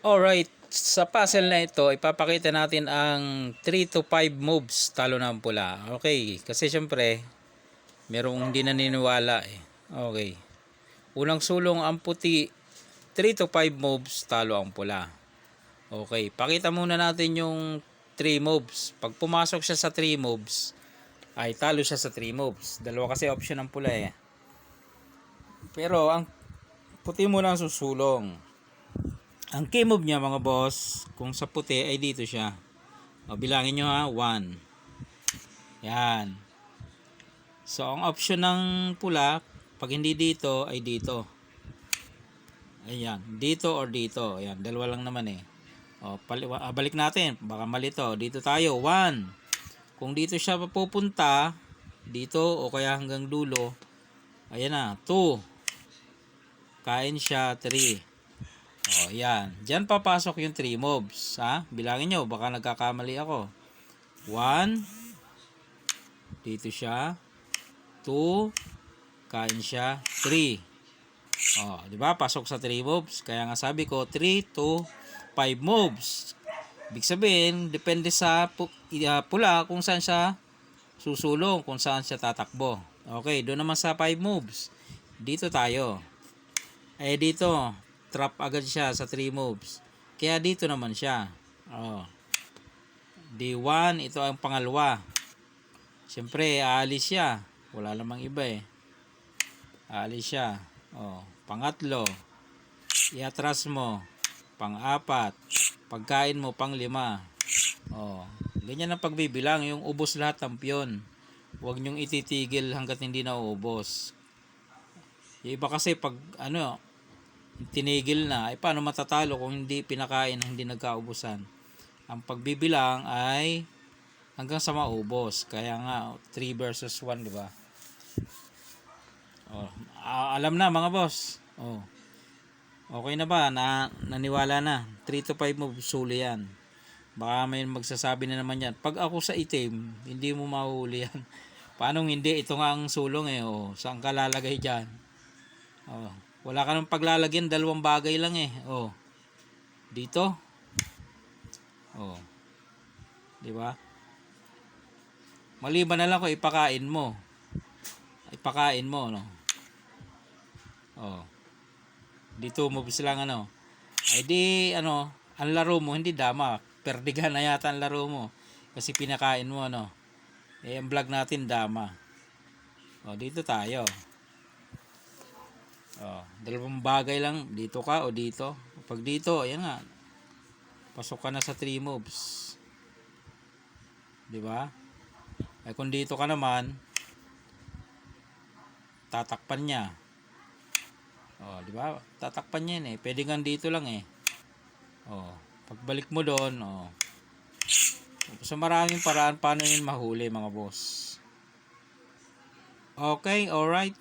Alright, sa puzzle na ito, ipapakita natin ang 3 to 5 moves talo ng pula. Okay, kasi syempre, merong hindi naniniwala eh. Okay. Unang sulong ang puti, 3 to 5 moves talo ang pula. Okay, pakita muna natin yung 3 moves. Pag pumasok siya sa 3 moves, ay talo siya sa 3 moves. Dalawa kasi option ng pula eh. Pero ang puti muna ang susulong. Ang key move niya mga boss, kung sa puti ay dito siya. O, bilangin nyo ha, 1. Yan. So, ang option ng pula, pag hindi dito, ay dito. Ayan, dito or dito. Ayan, dalawa lang naman eh. O, balik natin, baka mali to. Dito tayo, 1. Kung dito siya pupunta, dito o kaya hanggang dulo, ayan na, 2. Kain siya, 3. Oh, yan. Diyan papasok yung 3 moves, ha? Bilangin nyo, baka nagkakamali ako. 1, dito siya. 2, kain siya. 3. Oh, di ba? Pasok sa 3 moves. Kaya nga sabi ko, 3 to 5 moves. Ibig sabihin, depende sa pula kung saan siya susulong, kung saan siya tatakbo. Okay, doon naman sa 5 moves. Dito tayo. Dito, trap agad siya sa 3 moves. Kaya dito naman siya. Oh. D1, ito ang pangalawa. Siyempre, aalis siya. Wala namang iba eh. Aalis siya. Oh, pangatlo. Iatras mo. Pang-4. Pagkain mo, pang-5. Oh, ganyan ang pagbibilang. Yung ubos lahat ng piyon. Huwag nyong ititigil hanggat hindi na uubos. Yung iba kasi pag tinigil na, ay paano matatalo kung hindi pinakain, hindi nagkaubusan. Ang pagbibilang ay hanggang sa maubos. Kaya nga 3 versus 1, di ba? Oh, alam na mga boss. Oh. Okay na ba? Naniwala na. 3 to 5 moves suli yan. Baka may magsasabi na naman yan. Pag ako sa itim, hindi mo mahuli yan. Paano hindi? Ito nga ang sulong eh. Oh, saan ka lalagay dyan? Oh. Wala ka nang paglalagyan, 2 bagay lang eh. Oh. Dito. Oh. 'Di ba? Maliban na lang kung ipakain mo. Ipakain mo, no. Oh. Dito mo lang Ay di ang laro mo hindi dama. Perdigan na yata ang laro mo kasi pinakain mo ang vlog natin dama. Oh, dito tayo. Oh, 2 bagay lang, dito ka o dito. Pag dito, ayan nga. Pasok ka na sa 3 moves. 'Di ba? Ay kung dito ka naman, tatakpan niya. Oh, 'di ba? Tatakpan niya eh. Pwede nga dito lang eh. Oh, pagbalik mo doon, oh. So maraming paraan paano yun mahuli mga boss. Okay, alright.